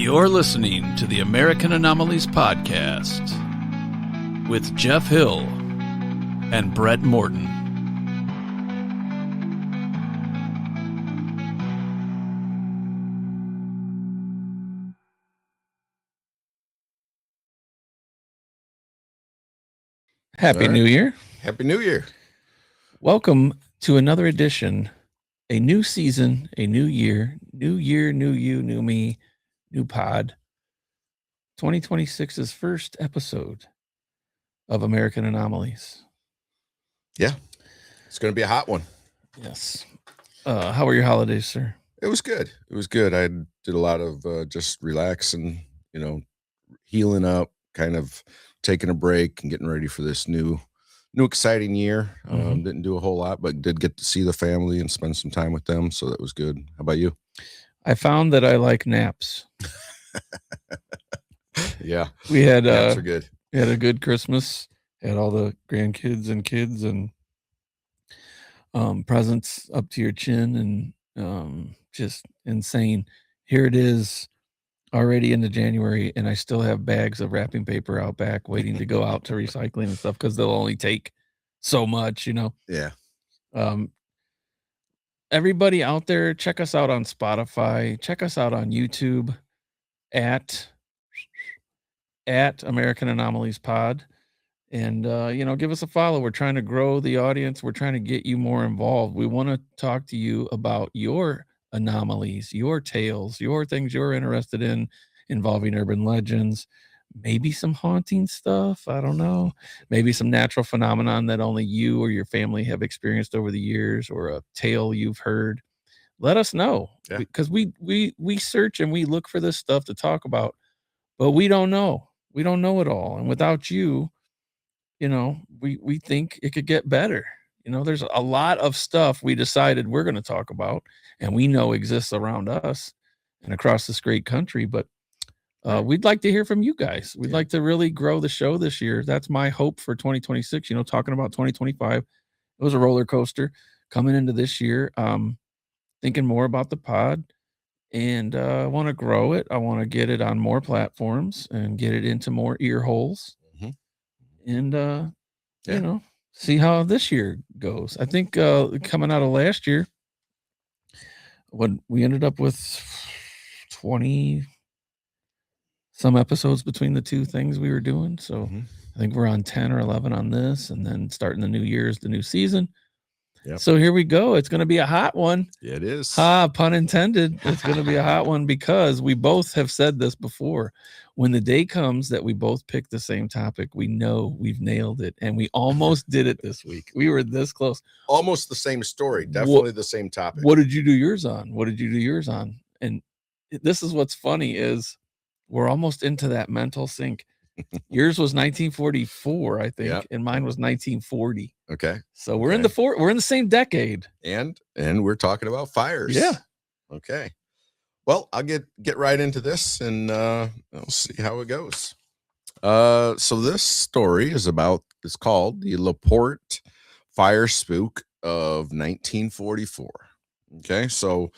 You're listening to the American Anomalies Podcast with Jeff Hill and Brett Morton. Happy New Year. Happy New Year. Welcome to another edition, a new season, a new year, new you, new me, new pod. 2026's first episode of American Anomalies. Yeah, it's going to be a hot one. Yes. How were your holidays, sir? It was good. It was good. I did a lot of just relaxing, healing up, kind of taking a break and getting ready for this new exciting year. Didn't do a whole lot, but did get to see the family and spend some time with them. So that was good. How about you? I found that I like naps. Yeah. We had naps are good. We had a good Christmas. Had all the grandkids and kids and presents up to your chin and just insane. Here it is already into January, and I still have bags of wrapping paper out back waiting to go out to recycling and stuff because they'll only take so much, Yeah. Everybody out there, check us out on Spotify, check us out on YouTube at American Anomalies Pod, and give us a follow. We're trying to grow the audience. We're trying to get you more involved. We want to talk to you about your anomalies, your tales, your things you're interested in involving urban legends, maybe some haunting stuff. I don't know. Maybe some natural phenomenon that only you or your family have experienced over the years, or a tale you've heard. Let us know, because we search and we look for this stuff to talk about, but we don't know. We don't know it all. And without you, we think it could get better. There's a lot of stuff we decided we're going to talk about and we know exists around us and across this great country, but we'd like to hear from you guys. We'd like to really grow the show this year. That's my hope for 2026. Talking about 2025, it was a roller coaster coming into this year. Thinking more about the pod, and I want to grow it. I want to get it on more platforms and get it into more ear holes. And see how this year goes. I think coming out of last year, when we ended up with 20 some episodes between the two things we were doing. So I think we're on 10 or 11 on this, and then starting the new year's the new season. Yep. So here we go. It's going to be a hot one. Yeah, it is. Pun intended. It's going to be a hot one because we both have said this before. When the day comes that we both pick the same topic, we know we've nailed it. And we almost did it this week. We were this close. Almost the same story. Definitely the same topic. What did you do yours on? What did you do yours on? And this is what's funny is we're almost into that mental sync. Yours was 1944, I think, and mine was 1940. Okay. So we're in the same decade. And we're talking about fires. Yeah. Okay. Well, I'll get right into this and we'll see how it goes. So this story is called the LaPorte Fire Spook of 1944. Okay. So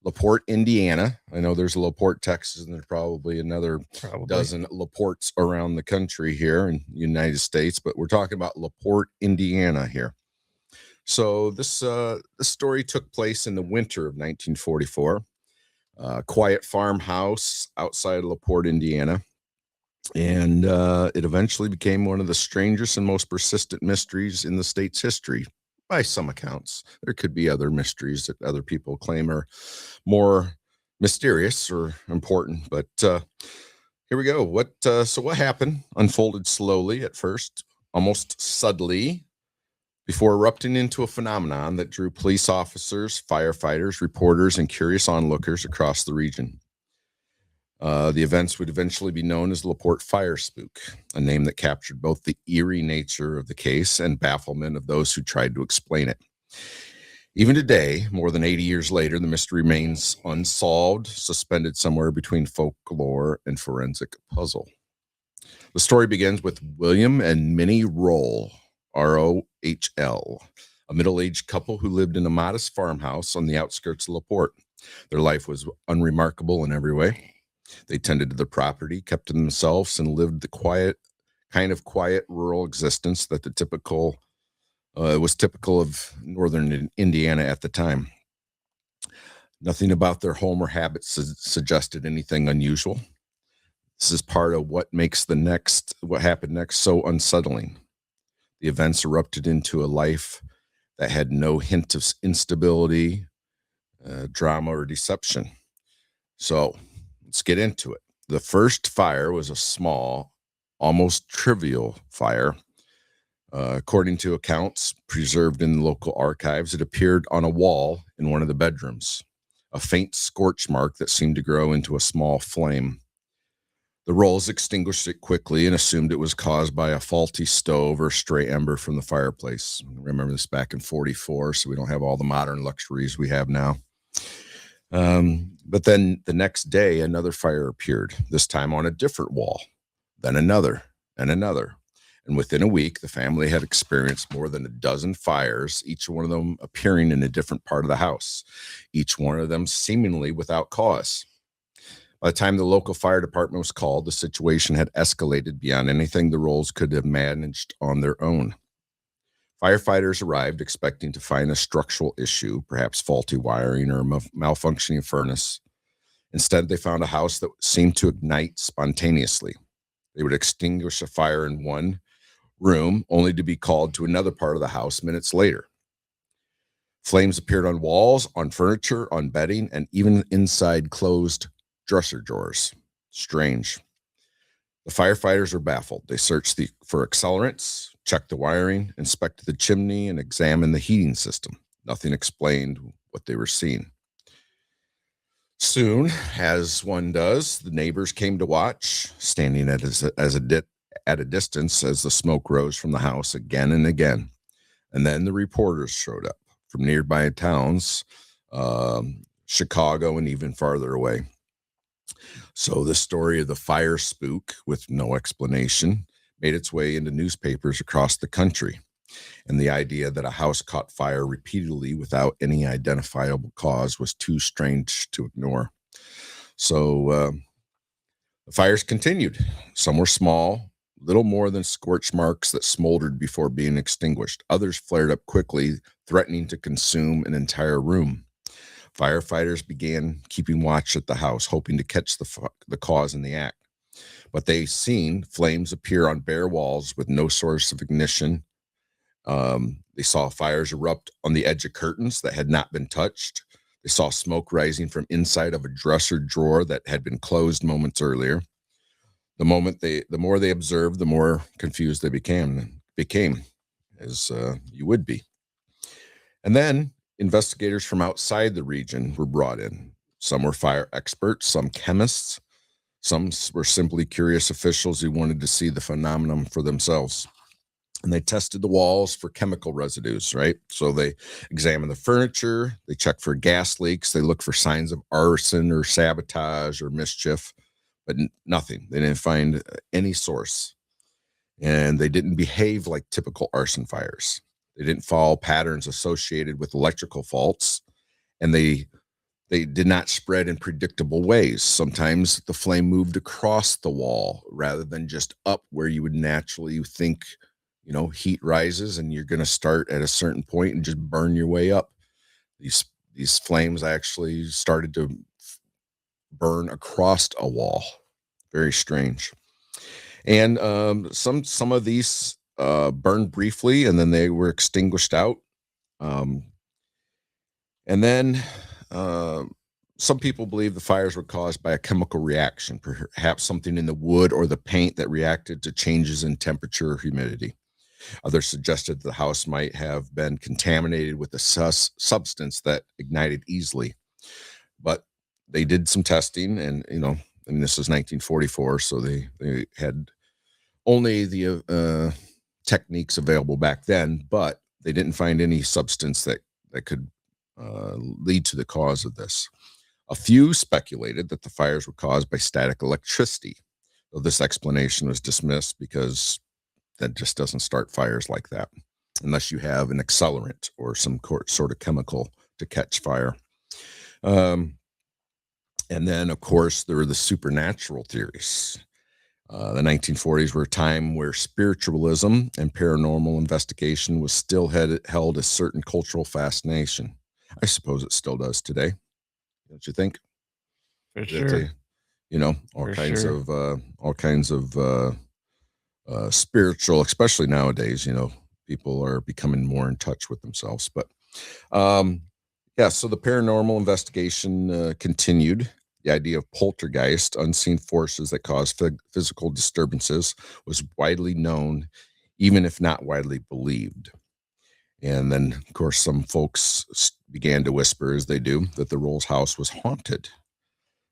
LaPorte, Indiana. I know there's a LaPorte, Texas, and there's probably another dozen LaPortes around the country here in the United States, but we're talking about LaPorte, Indiana here. So this story took place in the winter of 1944. Quiet farmhouse outside of LaPorte, Indiana. And it eventually became one of the strangest and most persistent mysteries in the state's history. By some accounts, there could be other mysteries that other people claim are more mysterious or important, but here we go. So what happened unfolded slowly at first, almost subtly, before erupting into a phenomenon that drew police officers, firefighters, reporters, and curious onlookers across the region. The events would eventually be known as LaPorte Fire Spook, a name that captured both the eerie nature of the case and bafflement of those who tried to explain it. Even today, more than 80 years later, the mystery remains unsolved, suspended somewhere between folklore and forensic puzzle. The story begins with William and Minnie Rohl, R-O-H-L, a middle-aged couple who lived in a modest farmhouse on the outskirts of LaPorte. Their life was unremarkable in every way. They tended to the property, kept to themselves, and lived the quiet rural existence that was typical of northern Indiana at the time. Nothing about their home or habits suggested anything unusual. This is part of what makes what happened next so unsettling. The events erupted into a life that had no hint of instability, drama, or deception. So let's get into it. The first fire was a small, almost trivial fire. According to accounts preserved in local archives, it appeared on a wall in one of the bedrooms, a faint scorch mark that seemed to grow into a small flame. The Rolls extinguished it quickly and assumed it was caused by a faulty stove or stray ember from the fireplace. Remember this back in 44, so we don't have all the modern luxuries we have now. But then the next day, another fire appeared, this time on a different wall, then another and another. And within a week, the family had experienced more than a dozen fires, each one of them appearing in a different part of the house, each one of them seemingly without cause. By the time the local fire department was called, the situation had escalated beyond anything the Rolls could have managed on their own. Firefighters arrived expecting to find a structural issue, perhaps faulty wiring or a malfunctioning furnace. Instead, they found a house that seemed to ignite spontaneously. They would extinguish a fire in one room, only to be called to another part of the house minutes later. Flames appeared on walls, on furniture, on bedding, and even inside closed dresser drawers. Strange. The firefighters were baffled. They searched for accelerants, checked the wiring, inspected the chimney, and examined the heating system. Nothing explained what they were seeing. Soon, as one does, the neighbors came to watch, standing at a distance as the smoke rose from the house again and again. And then the reporters showed up from nearby towns, Chicago, and even farther away. So the story of the fire spook, with no explanation, made its way into newspapers across the country. And the idea that a house caught fire repeatedly without any identifiable cause was too strange to ignore. So the fires continued. Some were small, little more than scorch marks that smoldered before being extinguished. Others flared up quickly, threatening to consume an entire room. Firefighters began keeping watch at the house, hoping to catch the cause in the act. But they seen flames appear on bare walls with no source of ignition. They saw fires erupt on the edge of curtains that had not been touched. They saw smoke rising from inside of a dresser drawer that had been closed moments earlier. The more they observed, the more confused they became, as you would be. And then investigators from outside the region were brought in. Some were fire experts, some chemists, some were simply curious officials who wanted to see the phenomenon for themselves. And they tested the walls for chemical residues, right? So they examined the furniture, they checked for gas leaks, they looked for signs of arson or sabotage or mischief, but nothing. They didn't find any source. And they didn't behave like typical arson fires. They didn't follow patterns associated with electrical faults, and they did not spread in predictable ways. Sometimes the flame moved across the wall rather than just up where you would naturally think, heat rises and you're going to start at a certain point and just burn your way up. These flames actually started to burn across a wall. Very strange. And some of these burned briefly, and then they were extinguished out. And then some people believe the fires were caused by a chemical reaction, perhaps something in the wood or the paint that reacted to changes in temperature or humidity. Others suggested the house might have been contaminated with a substance that ignited easily. But they did some testing, and this is 1944, so they had only the techniques available back then, but they didn't find any substance that could lead to the cause of this. A few speculated that the fires were caused by static electricity, though this explanation was dismissed because that just doesn't start fires like that unless you have an accelerant or some sort of chemical to catch fire. And then, of course, there were the supernatural theories. The 1940s were a time where spiritualism and paranormal investigation was still held a certain cultural fascination. I suppose it still does today, don't you think? For That they, sure. all For kinds sure. of spiritual, especially nowadays. People are becoming more in touch with themselves. But um, yeah, so the paranormal investigation continued. The idea of poltergeist, unseen forces that cause physical disturbances, was widely known, even if not widely believed. And then, of course, some folks began to whisper, as they do, that the Rolls house was haunted.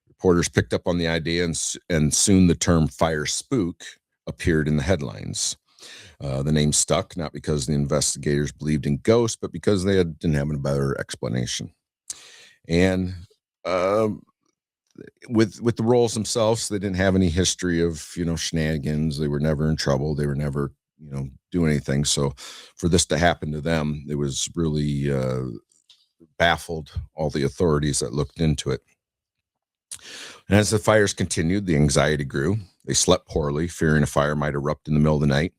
Reporters picked up on the idea, and soon the term fire spook appeared in the headlines. The name stuck not because the investigators believed in ghosts, but because they didn't have a better explanation. And um, with the Rolls themselves, they didn't have any history of shenanigans. They were never in trouble. They were never doing anything. So for this to happen to them, it was really baffled all the authorities that looked into it. And as the fires continued, the anxiety grew. They slept poorly, fearing a fire might erupt in the middle of the night.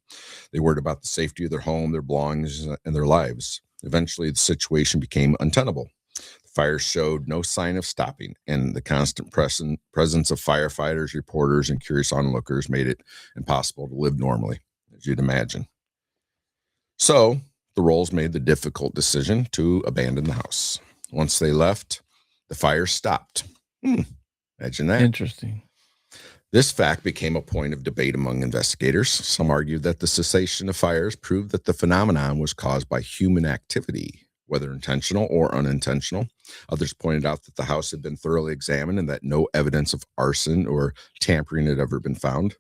They worried about the safety of their home, their belongings, and their lives. Eventually, the situation became untenable. The fires showed no sign of stopping, and the constant presence of firefighters, reporters, and curious onlookers made it impossible to live normally, as you'd imagine. So, the Rolls made the difficult decision to abandon the house. Once they left, the fire stopped. Imagine that. Interesting. This fact became a point of debate among investigators. Some argued that the cessation of fires proved that the phenomenon was caused by human activity, whether intentional or unintentional. Others pointed out that the house had been thoroughly examined and that no evidence of arson or tampering had ever been found.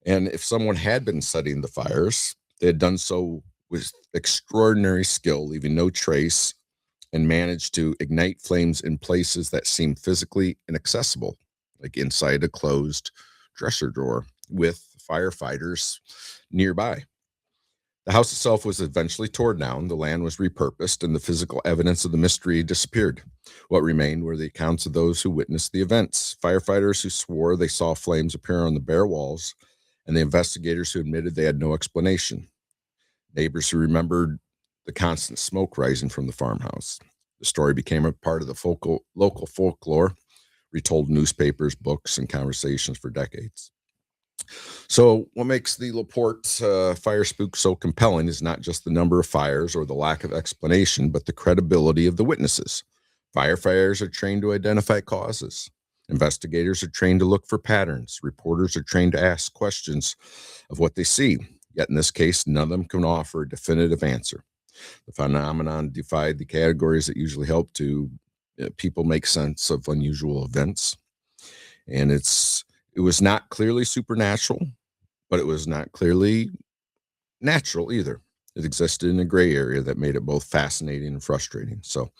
And if someone had been studying the fires, they had done so with extraordinary skill, leaving no trace, and managed to ignite flames in places that seemed physically inaccessible, like inside a closed dresser drawer with firefighters nearby. The house itself was eventually torn down, the land was repurposed, and the physical evidence of the mystery disappeared. What remained were the accounts of those who witnessed the events, firefighters who swore they saw flames appear on the bare walls, and the investigators who admitted they had no explanation. Neighbors who remembered the constant smoke rising from the farmhouse. The story became a part of the local folklore, retold in newspapers, books, and conversations for decades. So, what makes the LaPorte fire spook so compelling is not just the number of fires or the lack of explanation, but the credibility of the witnesses. Firefighters are trained to identify causes. Investigators are trained to look for patterns. Reporters are trained to ask questions of what they see. Yet in this case, none of them can offer a definitive answer. The phenomenon defied the categories that usually help to people make sense of unusual events. And it was not clearly supernatural, but it was not clearly natural either. It existed in a gray area that made it both fascinating and frustrating. So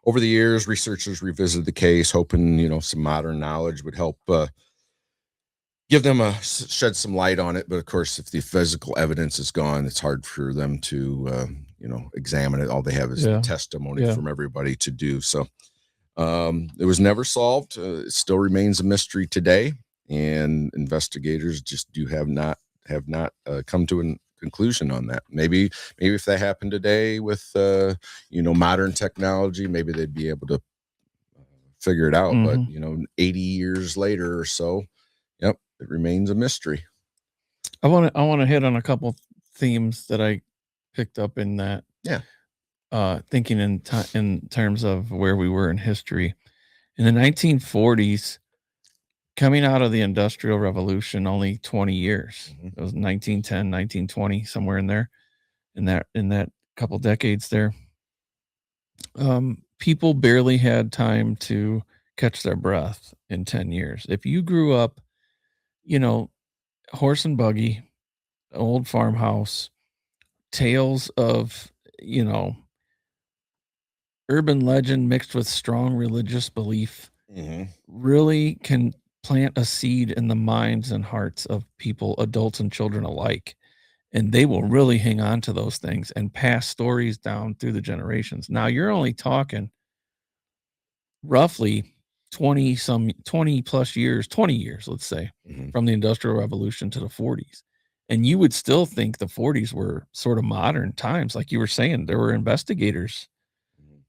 over the years, researchers revisited the case, hoping, some modern knowledge would help give them shed some light on it. But of course, if the physical evidence is gone, it's hard for them to, examine it. All they have is Yeah. testimony Yeah. from everybody to do. So it was never solved. It still remains a mystery today, and investigators just have not come to a conclusion on that. Maybe if that happened today with modern technology, maybe they'd be able to figure it out. But 80 years later or so, yep, it remains a mystery. I want to hit on a couple themes that I picked up in that. Yeah. Thinking in terms of where we were in history. In the 1940s, coming out of the Industrial Revolution, only 20 years. It was 1910, 1920, somewhere in there, in that couple decades there. People barely had time to catch their breath in 10 years. If you grew up, horse and buggy, old farmhouse, tales of, urban legend mixed with strong religious belief really can plant a seed in the minds and hearts of people, adults and children alike. And they will really hang on to those things and pass stories down through the generations. Now you're only talking roughly 20 plus years, 20 years, let's say, from the Industrial Revolution to the 40s. And you would still think the 40s were sort of modern times. Like you were saying, there were investigators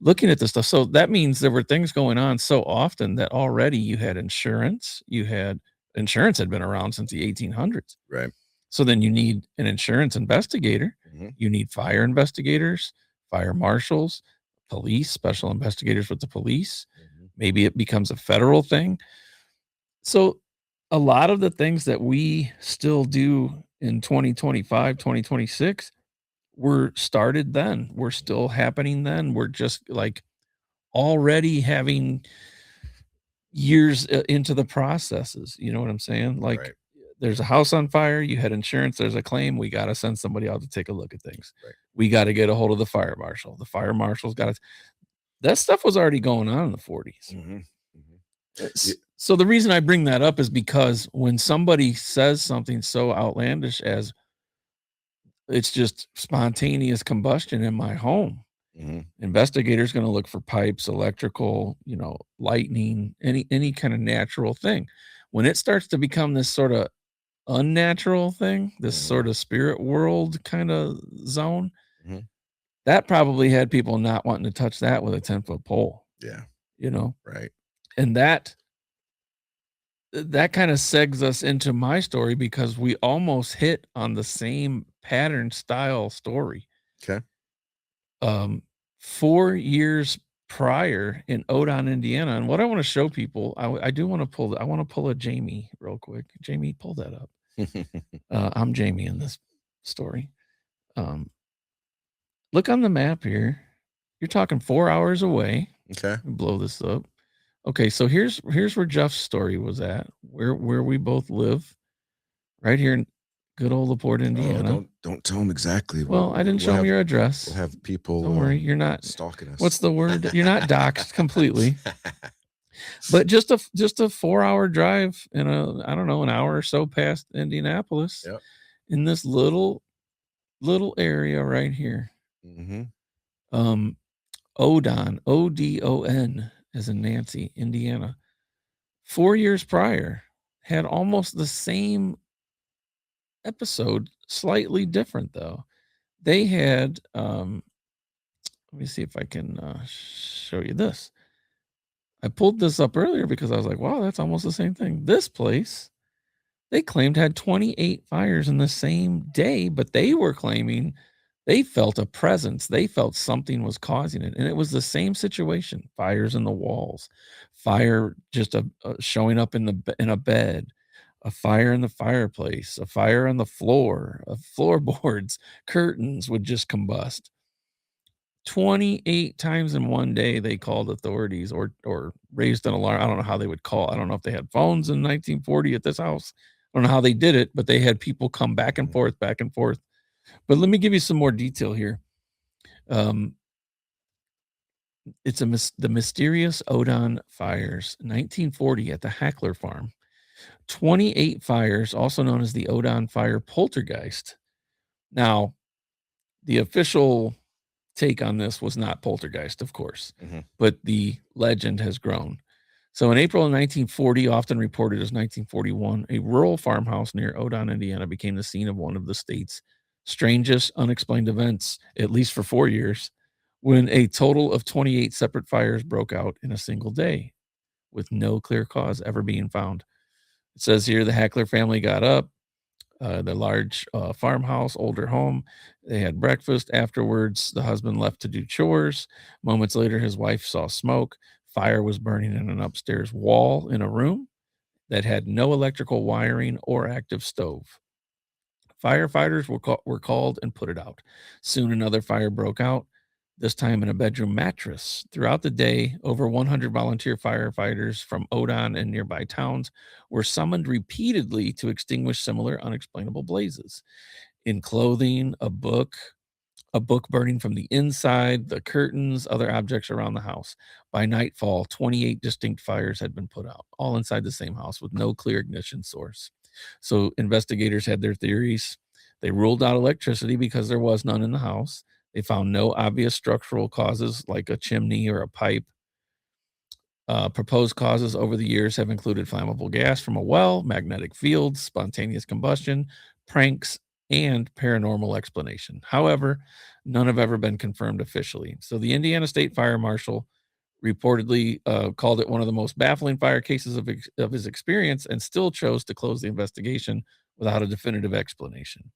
looking at this stuff. So that means there were things going on so often that already you had insurance. Insurance had been around since the 1800s. Right. So then you need an insurance investigator. Mhm. You need fire investigators, fire marshals, police, special investigators with the police. Maybe it becomes a federal thing. So a lot of the things that we still do in 2025, 2026 were started then. We're still happening then. We're just like already having years into the processes. You know what I'm saying? Like Right. there's a house on fire, you had insurance, there's a claim, we got to send somebody out to take a look at things. Right. We got to get a hold of the fire marshal. The fire marshal's got to, that stuff was already going on in the 40s. So the reason I bring that up is because when somebody says something so outlandish as it's just spontaneous combustion in my home, investigators going to look for pipes, electrical, lightning, any kind of natural thing. When it starts to become this sort of unnatural thing, this sort of spirit world kind of zone, that probably had people not wanting to touch that with a 10-foot pole. Yeah. Right. And that kind of segs us into my story because we almost hit on the same pattern style story. Okay. 4 years prior in Odon, Indiana. And what I want to show people, I do want to pull a Jamie real quick. Jamie, pull that up. I'm Jamie in this story. Look on the map here. You're talking 4 hours away. Okay. Blow this up. Okay, so here's where Jeff's story was at, where we both live, right here in good old LaPorte, Indiana. Oh, don't tell them exactly. Well, I didn't show them your address. We'll have people. Don't worry, you're not stalking us. What's the word? You're not doxxed completely. But just a 4-hour drive in an hour or so past Indianapolis. Yep. In this little area right here. Odon, Odon, as in Nancy, Indiana. 4 years prior, had almost the same episode, slightly different though. They had, let me see if I can show you this. I pulled this up earlier because I was like, wow, that's almost the same thing. This place, they claimed had 28 fires in the same day, but they were claiming they felt a presence. They felt something was causing it. And it was the same situation. Fires in the walls, fire just showing up in a bed, a fire in the fireplace, a fire on the floor, floorboards, curtains would just combust. 28 times in one day they called authorities or raised an alarm. I don't know how they would call. I don't know if they had phones in 1940 at this house. I don't know how they did it, but they had people come back and forth. But let me give you some more detail here. It's the mysterious Odon fires, 1940 at the Hackler farm. 28 fires, also known as the Odon fire poltergeist. Now, the official take on this was not poltergeist, of course, but the legend has grown. So in April of 1940, often reported as 1941, a rural farmhouse near Odon, Indiana became the scene of one of the state's strangest unexplained events, at least for 4 years, when a total of 28 separate fires broke out in a single day with no clear cause ever being found. It says here the Hackler family got up, the large farmhouse, older home. They had breakfast. Afterwards, the husband left to do chores. Moments later, his wife saw smoke. Fire was burning in an upstairs wall in a room that had no electrical wiring or active stove. Firefighters were called and put it out. Soon another fire broke out, this time in a bedroom mattress. Throughout the day, over 100 volunteer firefighters from Odon and nearby towns were summoned repeatedly to extinguish similar unexplainable blazes. In clothing, a book burning from the inside, the curtains, other objects around the house. By nightfall, 28 distinct fires had been put out, all inside the same house with no clear ignition source. So investigators had their theories. They ruled out electricity because there was none in the house. They found no obvious structural causes like a chimney or a pipe. Proposed causes over the years have included flammable gas from a well, magnetic fields, spontaneous combustion, pranks, and paranormal explanation. However, none have ever been confirmed officially. So the Indiana State Fire Marshal reportedly called it one of the most baffling fire cases of his experience and still chose to close the investigation without a definitive explanation.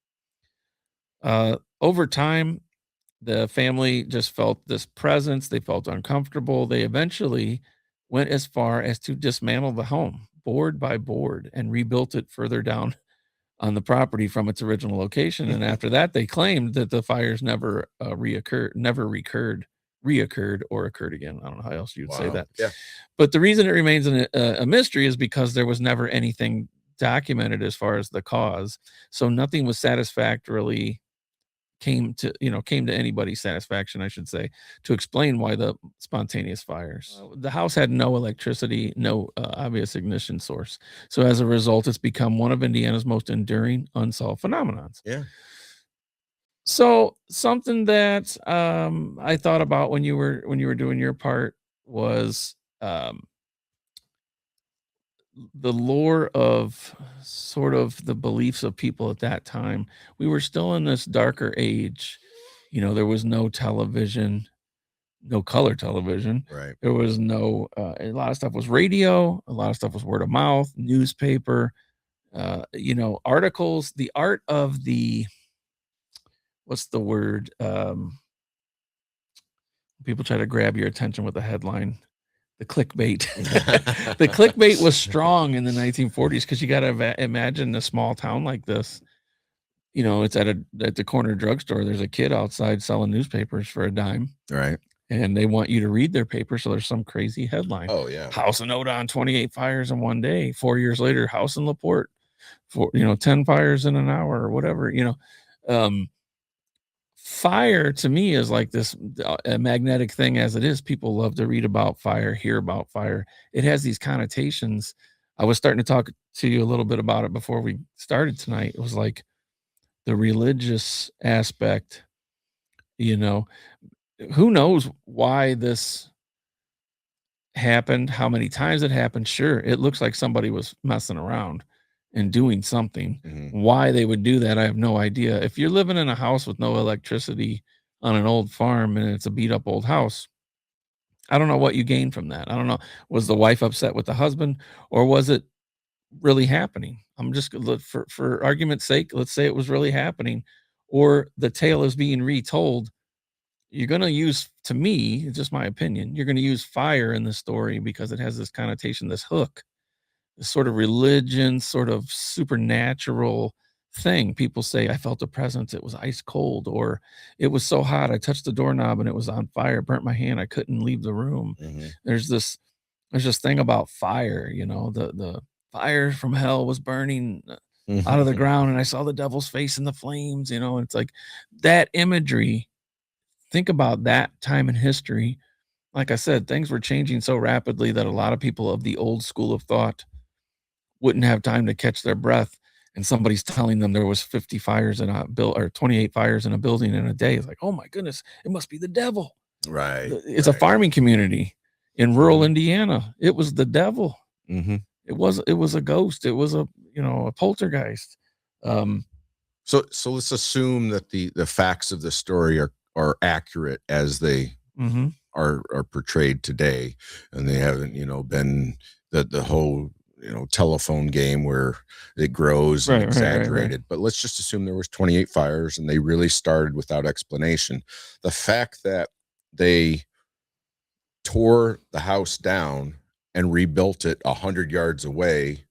Over time, the family just felt this presence. They felt uncomfortable. They eventually went as far as to dismantle the home board by board and rebuilt it further down on the property from its original location. And after that, they claimed that the fires never reoccurred or occurred again. I don't know how else you'd say that. Yeah. But the reason it remains a mystery is because there was never anything documented as far as the cause. So nothing was satisfactorily came to anybody's satisfaction, I should say, to explain why the spontaneous fires. The house had no electricity, no obvious ignition source. So as a result, it's become one of Indiana's most enduring unsolved phenomenons. Yeah. So something that I thought about when you were doing your part was the lore of sort of the beliefs of people at that time. We were still in this darker age. There was no television, no color television. Right. There was no, a lot of stuff was radio, a lot of stuff was word of mouth, newspaper, articles, the art of what's the word? People try to grab your attention with a headline. The clickbait. The clickbait was strong in the 1940s because you got to imagine a small town like this. It's at the corner drugstore. There's a kid outside selling newspapers for a dime. Right. And they want you to read their paper. So there's some crazy headline. Oh, yeah. House in Odon, 28 fires in one day. 4 years later, house in LaPorte, 10 fires in an hour or whatever. Fire to me is like this a magnetic thing as it is. People love to read about fire, hear about fire. It has these connotations. I was starting to talk to you a little bit about it before we started tonight. It was like the religious aspect, who knows why this happened, how many times it happened. Sure, it looks like somebody was messing around and doing something. Mm-hmm. Why they would do that, I have no idea. If you're living in a house with no electricity on an old farm and it's a beat up old house, I don't know what you gain from that. I don't know. Was the wife upset with the husband, or was it really happening? I'm just for argument's sake, let's say it was really happening, or the tale is being retold. You're going to use, to me, it's just my opinion, you're going to use fire in the story because it has this connotation, this hook, this sort of religion, sort of supernatural thing. People say, I felt a presence. It was ice cold, or it was so hot. I touched the doorknob and it was on fire, burnt my hand. I couldn't leave the room. Mm-hmm. There's this thing about fire, the fire from hell was burning out of the ground and I saw the devil's face in the flames, and it's like that imagery. Think about that time in history. Like I said, things were changing so rapidly that a lot of people of the old school of thought wouldn't have time to catch their breath. And somebody's telling them there was 50 fires in a or 28 fires in a building in a day. It's like, oh my goodness, it must be the devil. Right. It's a farming community in rural Indiana. It was the devil. Mm-hmm. It was a ghost. It was a poltergeist. So let's assume that the facts of the story are accurate as they are portrayed today, and they haven't been the whole telephone game where it grows and exaggerated. Right. But let's just assume there was 28 fires and they really started without explanation. The fact that they tore the house down and rebuilt it 100 yards away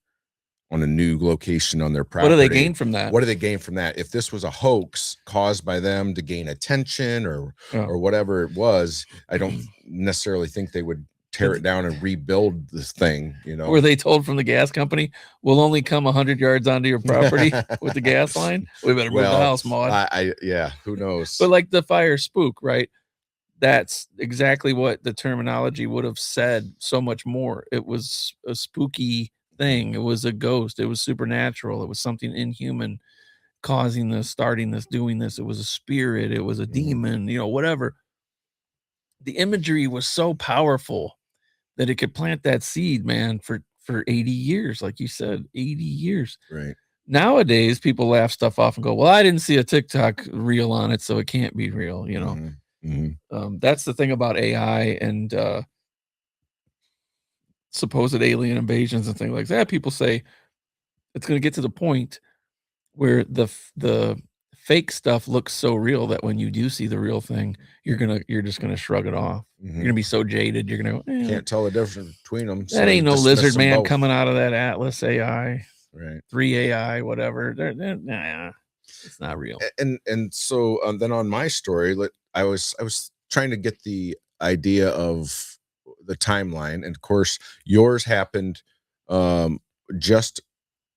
on a new location on their property. What do they gain from that? What do they gain from that? If this was a hoax caused by them to gain attention or whatever it was, I don't necessarily think they would tear it down and rebuild this thing. Were they told from the gas company, we'll only come 100 yards onto your property with the gas line? We better move the house, Maud. Yeah, who knows? But like the fire spook, right? That's exactly what the terminology would have said. So much more. It was a spooky thing. It was a ghost. It was supernatural. It was something inhuman causing this, starting this, doing this. It was a spirit. It was a demon, whatever. The imagery was so powerful that it could plant that seed, man, for 80 years, like you said, 80 years. Right. Nowadays, people laugh stuff off and go, well, I didn't see a TikTok reel on it, so it can't be real, you know. That's the thing about AI and supposed alien invasions and things like that. People say it's going to get to the point where the fake stuff looks so real that when you do see the real thing, you're just gonna shrug it off. You're gonna be so jaded. You're gonna go, can't tell the difference between them. That ain't no lizard man coming out of that Atlas AI, right? 3 AI, whatever. Nah, it's not real. And so then on my story, I was trying to get the idea of the timeline, and of course yours happened just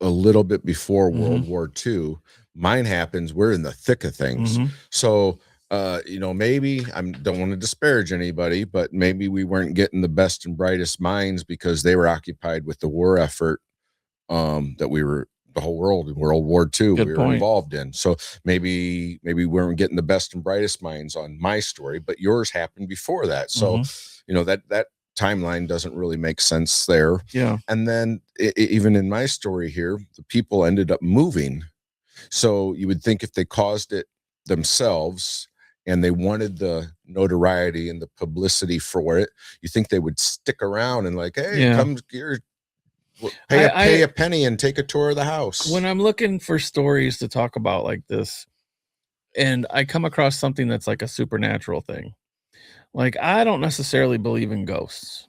a little bit before World War II. Mine happens, we're in the thick of things. So you know, maybe I don't want to disparage anybody, but maybe we weren't getting the best and brightest minds because they were occupied with the war effort that we were, the whole world in World War II we were involved in. So maybe we weren't getting the best and brightest minds on my story, but yours happened before that. So you know, that timeline doesn't really make sense there. Yeah. And then even in my story here, the people ended up moving. So you would think if they caused it themselves and they wanted the notoriety and the publicity for it, you think they would stick around and like, hey, come here, pay a penny and take a tour of the house. When I'm looking for stories to talk about like this, and I come across something that's like a supernatural thing, like I don't necessarily believe in ghosts.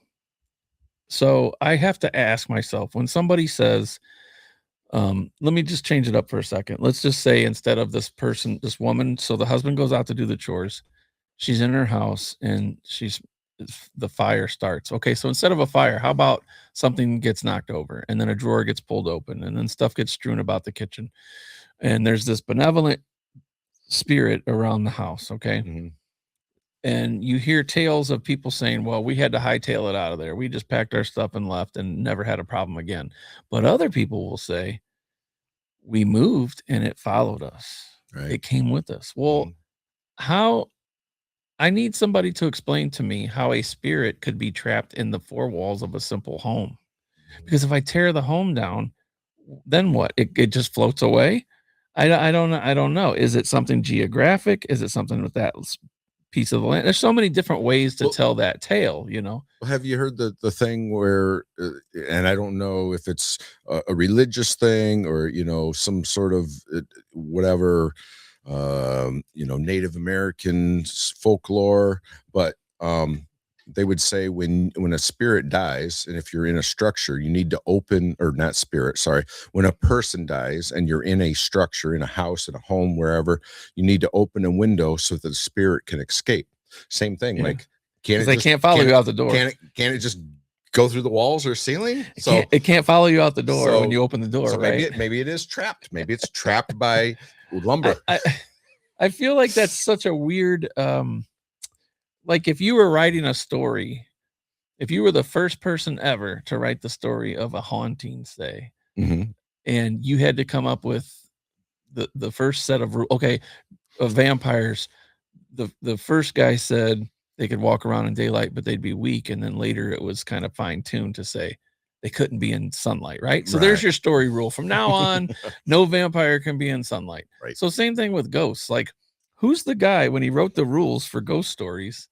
So I have to ask myself, when somebody says, let me just change it up for a second. Let's just say instead of this woman, so the husband goes out to do the chores. She's in her house and the fire starts. Okay, so instead of a fire, how about something gets knocked over and then a drawer gets pulled open and then stuff gets strewn about the kitchen. And there's this benevolent spirit around the house, okay? And you hear tales of people saying, well, we had to hightail it out of there. We just packed our stuff and left and never had a problem again. But other people will say, we moved and it followed us. Right. It came with us. Well, how? I need somebody to explain to me how a spirit could be trapped in the four walls of a simple home. Because if I tear the home down, then what? It just floats away? I don't know. Is it something geographic? Is it something with that piece of the land? There's so many different ways to tell that tale, you know. Have you heard the thing where and I don't know if it's a religious thing or, you know, some sort of whatever, you know, Native American folklore, but they would say when a spirit dies, and if you're in a structure, you need to open, or not spirit, sorry, when a person dies and you're in a structure, in a house, in a home, wherever, you need to open a window so that the spirit can escape. Same thing. Like, can't follow you out the door. Can it just go through the walls or ceiling? So it can't follow you out the door when you open the door. So right? maybe it is trapped. Maybe it's trapped by lumber. I feel like that's such a weird, like if you were writing a story, if you were the first person ever to write the story of a haunting, say, and you had to come up with the first set of rules, okay, of vampires, the first guy said they could walk around in daylight, but they'd be weak. And then later it was kind of fine tuned to say they couldn't be in sunlight. Right. So there's your story rule. From now on, no vampire can be in sunlight. Right. So same thing with ghosts. Like, who's the guy when he wrote the rules for ghost stories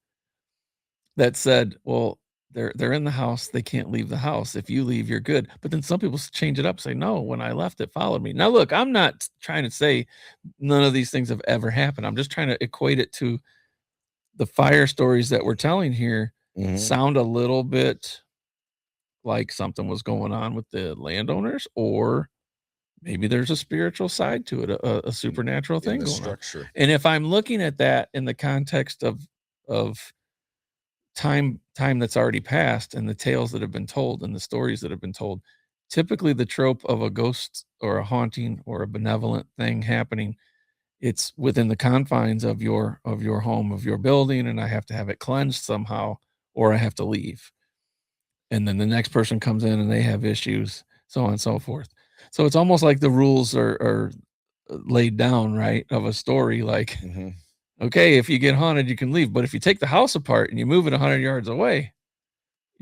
that said, well, they're in the house, they can't leave the house. If you leave, you're good. But then some people change it up, say, no, when I left, it followed me. Now, look, I'm not trying to say none of these things have ever happened. I'm just trying to equate it to the fire stories that we're telling here. Sound a little bit like something was going on with the landowners, or maybe there's a spiritual side to it, a supernatural thing going structure. on. And if I'm looking at that in the context of time that's already passed and the tales that have been told and the stories that have been told, typically the trope of a ghost or a haunting or a benevolent thing happening, it's within the confines of your home, of your building, and I have to have it cleansed somehow, or I have to leave. And then the next person comes in and they have issues, so on and so forth. So it's almost like the rules are laid down, right, of a story, like, okay, if you get haunted, you can leave. But if you take the house apart and you move it 100 yards away,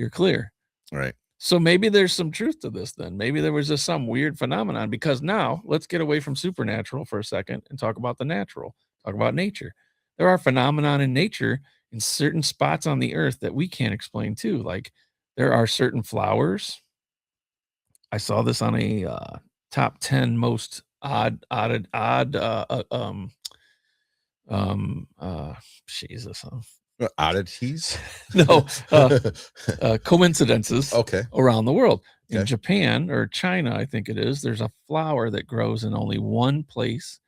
you're clear. Right. So maybe there's some truth to this then. Maybe there was just some weird phenomenon, because now let's get away from supernatural for a second and talk about the natural, talk about nature. There are phenomenon in nature in certain spots on the earth that we can't explain too. Like there are certain flowers. I saw this on a top 10 most odd um uh Jesus. Oddities. No, coincidences Okay. around the world. In Okay. Japan or China, I think it is, there's a flower that grows in only one place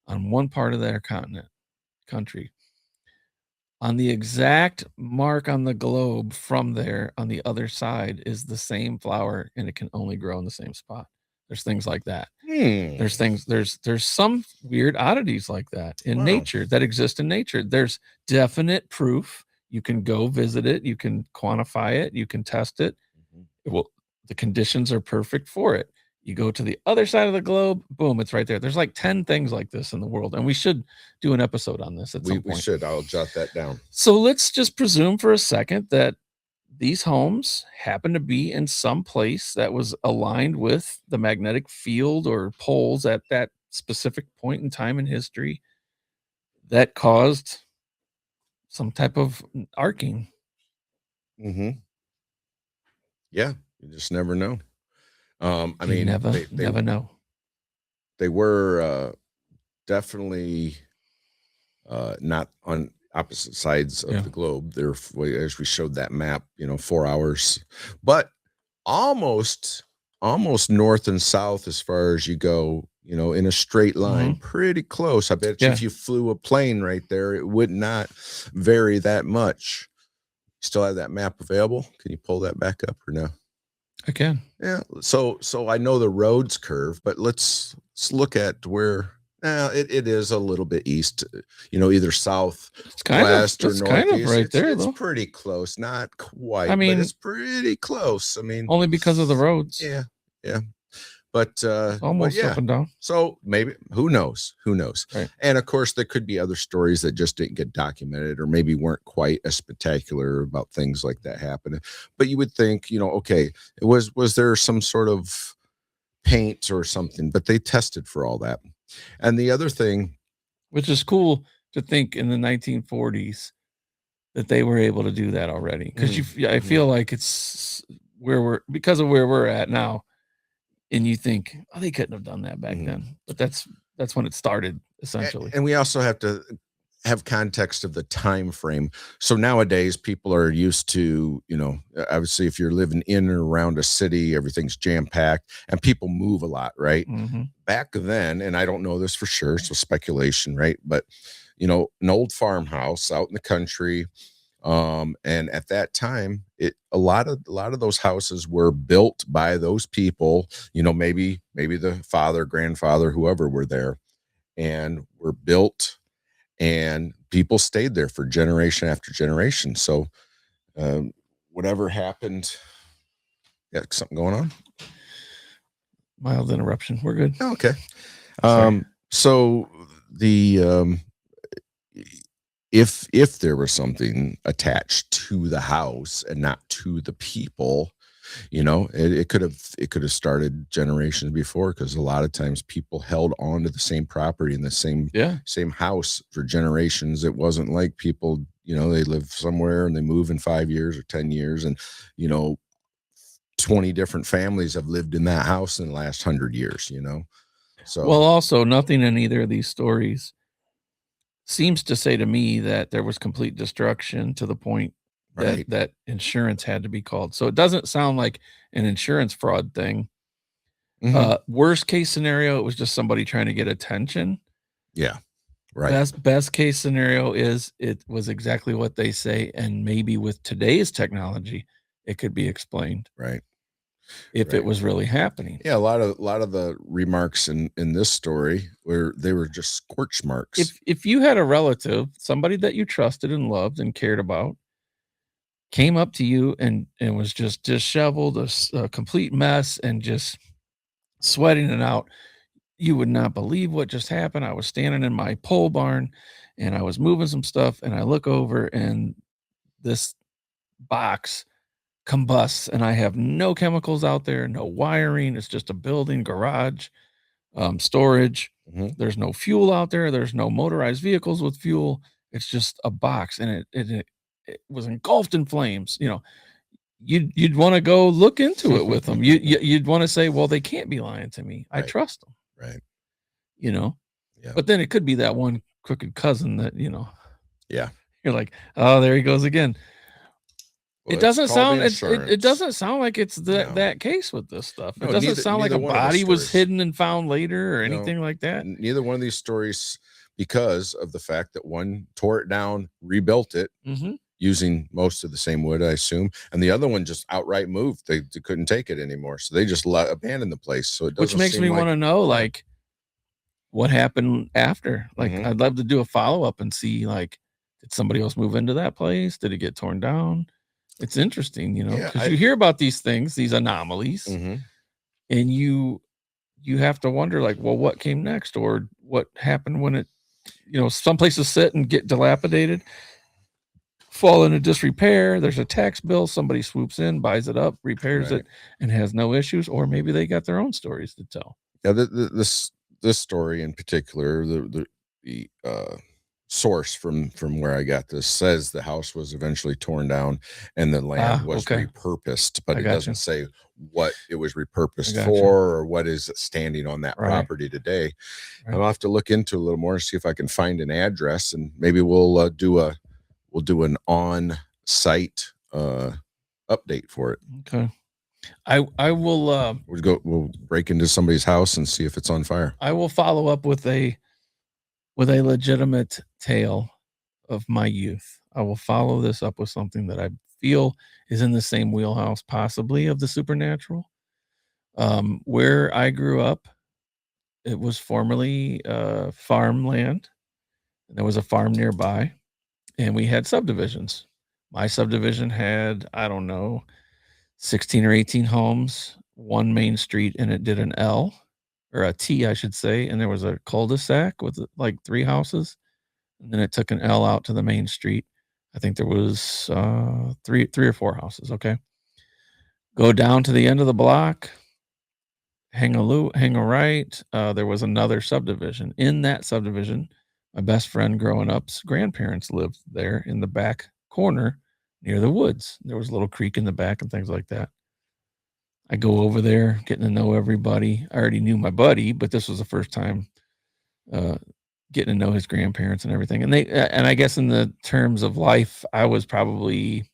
on one part of their country. On the exact mark on the globe from there on the other side is the same flower, and it can only grow in the same spot. There's things like that. There's some weird oddities like that in Wow. nature that exist in nature. There's definite proof. You can go visit it, you can quantify it, you can test it. Well, the conditions are perfect for it. You go to the other side of the globe, boom, it's right there. There's like 10 things like this in the world, and we should do an episode on this at some We point. should. I'll jot that down. So let's just presume for a second that these homes happen to be in some place that was aligned with the magnetic field or poles at that specific point in time in history that caused some type of arcing. Yeah, you just never know. I You mean, never know. they were definitely not on opposite sides of Yeah. the globe. They're, as we showed that map, 4 hours, but almost north and south as far as you go, in a straight line, pretty close. I bet you if you flew a plane right there, it would not vary that much. Still have that map available? Can you pull that back up or no? I can. Yeah. So I know the roads curve, but let's look at where it is a little bit east, either south, west, or northeast. Kind of right there, it's though. pretty close. Not quite, I mean, but it's pretty close. I mean, only because of the roads. Yeah. But almost yeah. up and down. So maybe who knows? Right. And of course, there could be other stories that just didn't get documented, or maybe weren't quite as spectacular about things like that happening. But you would think, okay, was there some sort of paint or something? But they tested for all that. And the other thing, which is cool to think in the 1940s that they were able to do that already, because I feel like it's because of where we're at now. And you think, oh, they couldn't have done that back then. But that's when it started, essentially. And we also have to have context of the time frame. So nowadays, people are used to, obviously, if you're living in or around a city, everything's jam-packed, and people move a lot, right? Back then, and I don't know this for sure, so speculation, right? But, an old farmhouse out in the country, and at that time, a lot of those houses were built by those people, maybe the father, grandfather, whoever were there, and were built, and people stayed there for generation after generation. So whatever happened, something going on? Mild interruption. We're good. Okay. So the if there was something attached to the house and not to the people, it could have started generations before, because a lot of times people held on to the same property in the same house for generations. It wasn't like people, they live somewhere and they move in 5 years or 10 years, and 20 different families have lived in that house in the last 100 years. So well, also nothing in either of these stories seems to say to me that there was complete destruction to the point that insurance had to be called. So it doesn't sound like an insurance fraud thing. Worst case scenario, it was just somebody trying to get attention. Yeah. Right. Best case scenario is it was exactly what they say, and maybe with today's technology, it could be explained. Right. If it was really happening. Yeah, a lot of the remarks in this story were just scorch marks. If you had a relative, somebody that you trusted and loved and cared about, came up to you and was just disheveled, a complete mess, and just sweating it out, you would not believe what just happened. I was standing in my pole barn and I was moving some stuff, and I look over and this box combusts and I have no chemicals out there, no wiring. It's just a building, garage, storage. Mhm. There's no fuel out there. There's no motorized vehicles with fuel. It's just a box, and it was engulfed in flames. You'd want to go look into it with them. You'd want to say, well, they can't be lying to me. I Right. trust them. Right. Yeah. But then it could be that one crooked cousin that yeah, you're like, oh, there he goes again. well, It doesn't sound it insurance. doesn't sound like it's No. that case with this stuff. No, It doesn't sound like a neither one of the body was stories. hidden and found later or No, anything like that. Neither one of these stories, because of the fact that one tore it down, rebuilt it using most of the same wood, I assume, and the other one just outright moved. They couldn't take it anymore, so they just abandoned the place. So it doesn't. Which makes me want to know, like, what happened after. Like, I'd love to do a follow-up and see, like, did somebody else move into that place? Did it get torn down? It's interesting, because you hear about these things, these anomalies, and you have to wonder, like, well, what came next, or what happened when it, some places sit and get dilapidated, fall into disrepair. There's a tax bill. Somebody swoops in, buys it up, repairs it, and has no issues. Or maybe they got their own stories to tell. Yeah, this story in particular, the source from where I got this says the house was eventually torn down and the land was repurposed, but it doesn't say what it was repurposed for or what is standing on that property today. I'll have to look into a little more, see if I can find an address, and maybe we'll do an on-site update for it. Okay. I will we'll break into somebody's house and see if it's on fire. I will follow up with a legitimate tale of my youth. I will follow this up with something that I feel is in the same wheelhouse, possibly, of the supernatural. Where I grew up, it was formerly farmland. There was a farm nearby, and we had subdivisions. My subdivision had, I don't know, 16 or 18 homes, one main street, and it did an L, or a T, I should say, and there was a cul-de-sac with like 3 houses, and then it took an L out to the main street. I think there was 3 or 4 houses. Okay, go down to the end of the block, hang a right. There was another subdivision. In that subdivision, my best friend growing up's grandparents lived there in the back corner near the woods. There was a little creek in the back and things like that. I go over there, getting to know everybody. I already knew my buddy, but this was the first time getting to know his grandparents and everything. And I guess in the terms of life, I was probably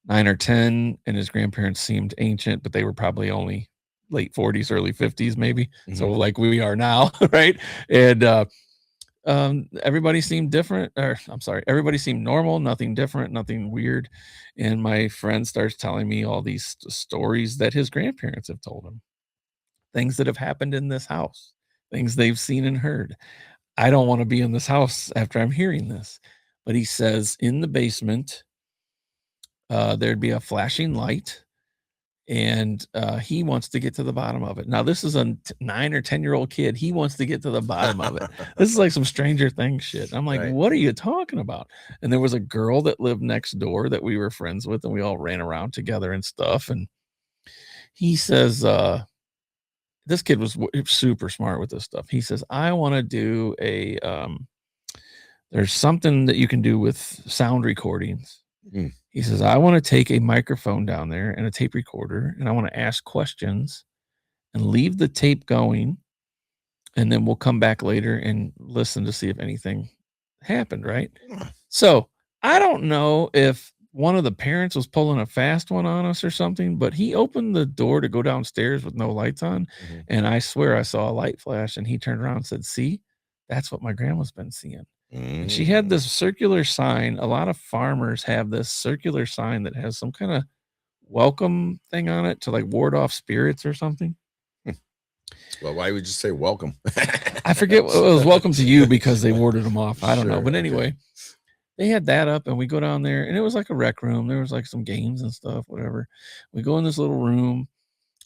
9 or 10, and his grandparents seemed ancient, but they were probably only late 40s, early 50s, maybe. So like we are now, right? And everybody seemed different, or I'm sorry, everybody seemed normal, nothing different, nothing weird. And my friend starts telling me all these stories that his grandparents have told him, things that have happened in this house, things they've seen and heard. I don't want to be in this house after I'm hearing this, but he says in the basement, there'd be a flashing light, and he wants to get to the bottom of it. Now, this is a 9 or 10-year-old kid. He wants to get to the bottom of it. This is like some Stranger Things shit. I'm like, what are you talking about? And there was a girl that lived next door that we were friends with, and we all ran around together and stuff. And he says, this kid was super smart with this stuff. He says, I want to do there's something that you can do with sound recordings. He says, I want to take a microphone down there and a tape recorder, and I want to ask questions and leave the tape going. And then we'll come back later and listen to see if anything happened. Right. So I don't know if one of the parents was pulling a fast one on us or something, but he opened the door to go downstairs with no lights on. And I swear I saw a light flash, and he turned around and said, see, that's what my grandma's been seeing. And she had this circular sign. A lot of farmers have this circular sign that has some kind of welcome thing on it to like ward off spirits or something. Well, why would you say welcome? I forget. It was welcome to you because they warded them off. I don't know. But anyway, they had that up, and we go down there, and it was like a rec room. There was like some games and stuff, whatever. We go in this little room.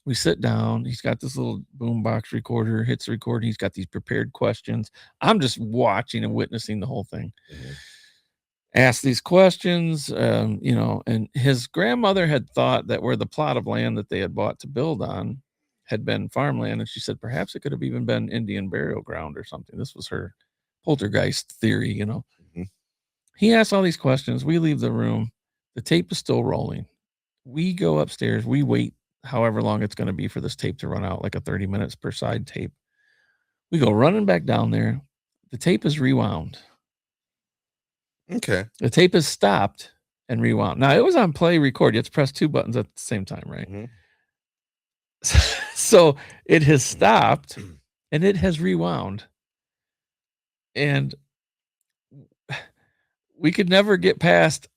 We sit down. He's got this little boombox recorder, hits record. He's got these prepared questions. I'm just watching and witnessing the whole thing. asked these questions, and his grandmother had thought that where the plot of land that they had bought to build on had been farmland, and she said perhaps it could have even been Indian burial ground or something. This was her poltergeist theory. Mhm. He asked all these questions. We leave the room. The tape is still rolling. We go upstairs. We wait however long it's going to be for this tape to run out, like a 30 minutes per side tape. We go running back down there. The tape is rewound. Okay. The tape is stopped and rewound. Now it was on play record. You have to press 2 buttons at the same time, right? Mhm. So it has stopped and it has rewound. And we could never get past,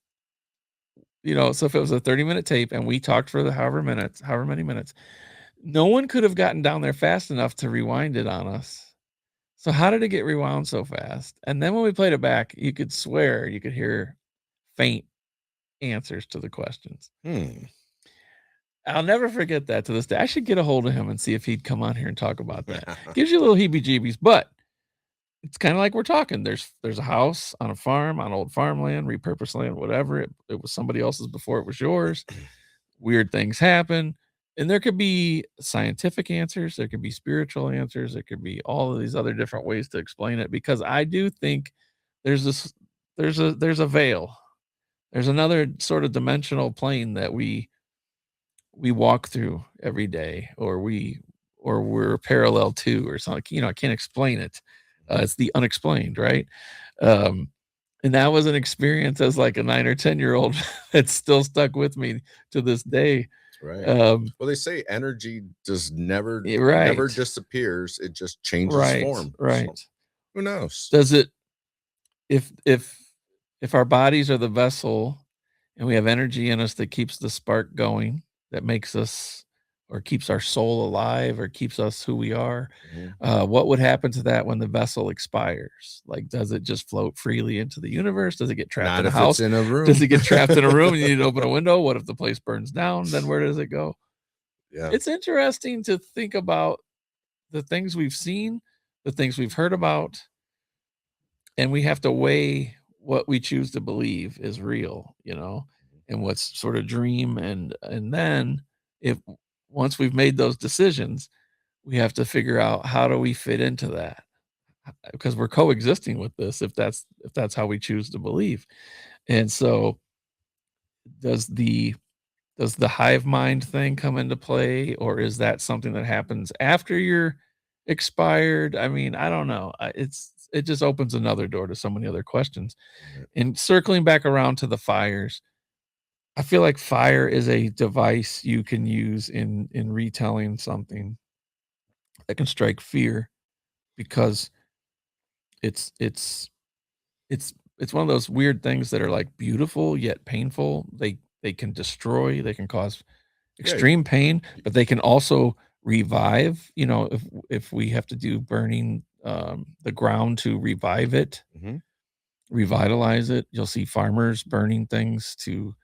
so if it was a 30-minute tape and we talked for the however many minutes, no one could have gotten down there fast enough to rewind it on us. So how did it get rewound so fast? And then when we played it back, you could swear you could hear faint answers to the questions. I'll never forget that to this day. I should get a hold of him and see if he'd come on here and talk about that. Gives you a little heebie-jeebies, but it's kind of like we're talking. There's a house on a farm, on old farmland, repurposed land, whatever. It was somebody else's before it was yours. Weird things happen. And there could be scientific answers, there could be spiritual answers, there could be all of these other different ways to explain it, because I do think there's a veil. There's another sort of dimensional plane that we walk through every day, or we're parallel to, or something. I can't explain it. It's the unexplained, right? And that was an experience as like a 9 or 10-year-old that's still stuck with me to this day. Right. Well, they say energy just never disappears. It just changes form. Right. So, who knows? Does it, if our bodies are the vessel and we have energy in us that keeps the spark going, that makes us, or keeps our soul alive, or keeps us who we are, what would happen to that when the vessel expires? Like, does it just float freely into the universe? Does it get trapped in a house? In a room. Does it get trapped in a room and you need to open a window? What if the place burns down? Then where does it go? Yeah. It's interesting to think about the things we've seen, the things we've heard about, and we have to weigh what we choose to believe is real, and what's sort of dream. And then once we've made those decisions, we have to figure out, how do we fit into that? Because we're coexisting with this, if that's how we choose to believe. And so does the hive mind thing come into play, or is that something that happens after you're expired? I mean, I don't know. It just opens another door to so many other questions. And circling back around to the fires, I feel like fire is a device you can use in retelling something that can strike fear, because it's one of those weird things that are like beautiful yet painful. They can destroy, they can cause extreme pain, but they can also revive. If we have to do burning the ground to revive it, revitalize it, you'll see farmers burning things to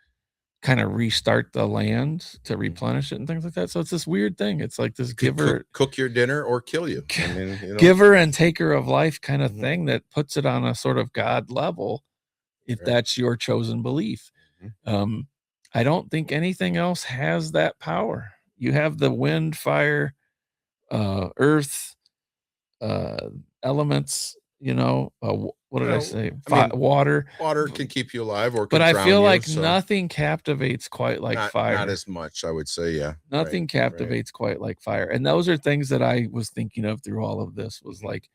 kind of restart the land, to replenish it and things like that. So it's this weird thing. It's like this cook your dinner or kill you. I mean, giver and taker of life kind of thing, that puts it on a sort of God level, if that's your chosen belief. I don't think anything else has that power. You have the wind, fire, earth, elements, what did I say? Water. Water can keep you alive, or but I feel like nothing captivates quite like fire. Not as much, I would say. Yeah. Nothing captivates quite like fire. And those are things that I was thinking of through all of this, was like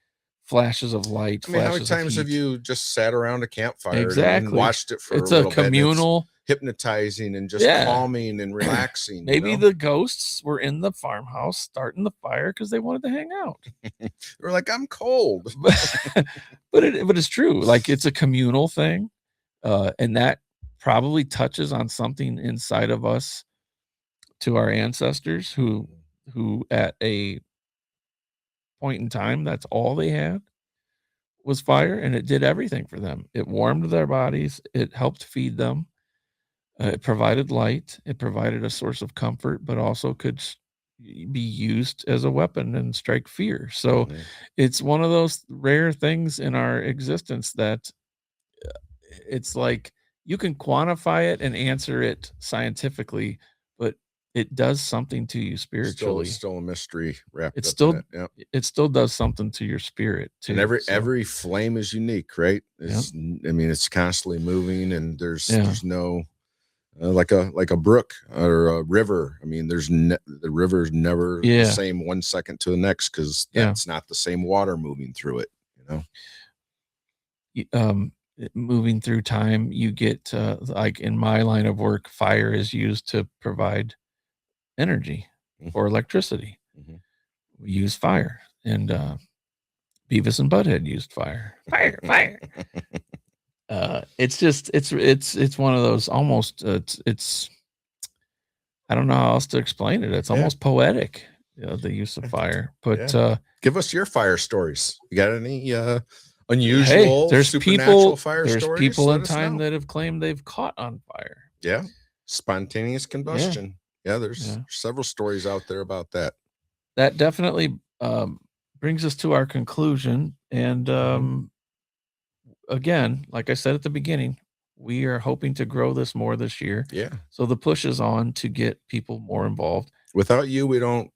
flashes of light. I mean, how many times have you just sat around a campfire and watched it for it's a communal, hypnotizing and just calming and relaxing? Maybe the ghosts were in the farmhouse starting the fire because they wanted to hang out. They were like, I'm cold. but it's true. Like, it's a communal thing, and that probably touches on something inside of us, to our ancestors who at a point in time, that's all they had was fire, and it did everything for them. It warmed their bodies, it helped feed them, it provided light, it provided a source of comfort, but also could be used as a weapon and strike fear. So it's one of those rare things in our existence that it's like you can quantify it and answer it scientifically, but it does something to you spiritually. Still a mystery wrapped It's up still in it. Yep. it still does something to your spirit too. And So, every flame is unique, right? Yep. I mean, it's constantly moving, and there's Yeah. no like a brook or a river. I mean, the river is never the Yeah. same 1 second to the next, because Yeah. that's not the same water moving through it. Moving through time, you get like in my line of work, fire is used to provide energy or electricity. Mhm. We use fire, and Beavis and Butthead used fire. Fire. It's just it's one of those almost it's I don't know how else to explain it. It's Yeah. almost poetic, the use of fire. But Give us your fire stories. You got any unusual, there's supernatural fire there's stories? people Let in us time know. that have claimed they've caught on fire. Yeah, spontaneous combustion. Yeah, there's several stories out there about that. That definitely brings us to our conclusion. And again, like I said at the beginning, we are hoping to grow this more this year. Yeah. So the push is on to get people more involved. Without you, we would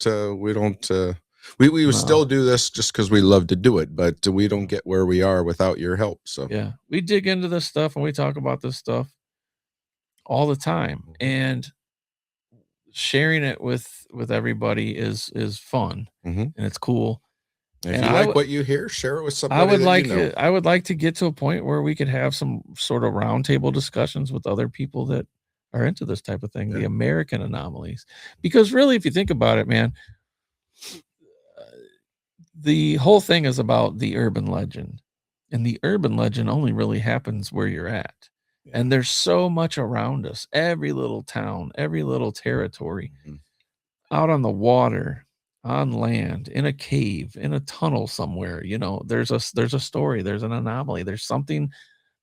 still do this just because we love to do it, but we don't get where we are without your help. So yeah, we dig into this stuff and we talk about this stuff all the time, and sharing it with everybody is fun, and it's cool. if And you like what you hear, share it with somebody. I would like to get to a point where we could have some sort of roundtable discussions with other people that are into this type of thing, the American anomalies. Because really, if you think about it, man, the whole thing is about the urban legend, and the urban legend only really happens where you're at. And there's so much around us, every little town, every little territory, out on the water, on land, in a cave, in a tunnel somewhere. There's a story, there's an anomaly, there's something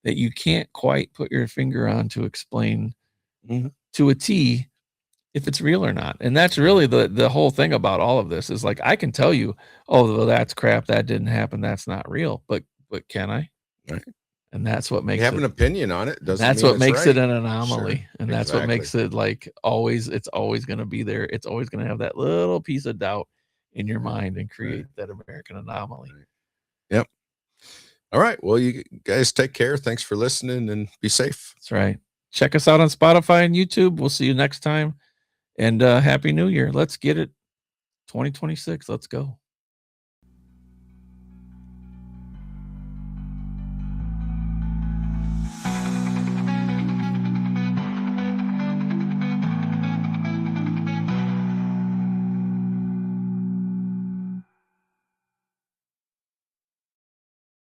that you can't quite put your finger on to explain to a T if it's real or not. And that's really the whole thing about all of this, is like, I can tell you, oh, well, that's crap, that didn't happen, that's not real. But can I? Right. And that's what makes you have an opinion on it. That's what makes it an anomaly. And that's what makes it like it's always going to be there. It's always going to have that little piece of doubt in your mind and create that American anomaly. Yep. All right. Well, you guys take care. Thanks for listening, and be safe. That's right. Check us out on Spotify and YouTube. We'll see you next time. And Happy New Year. Let's get it. 2026. Let's go.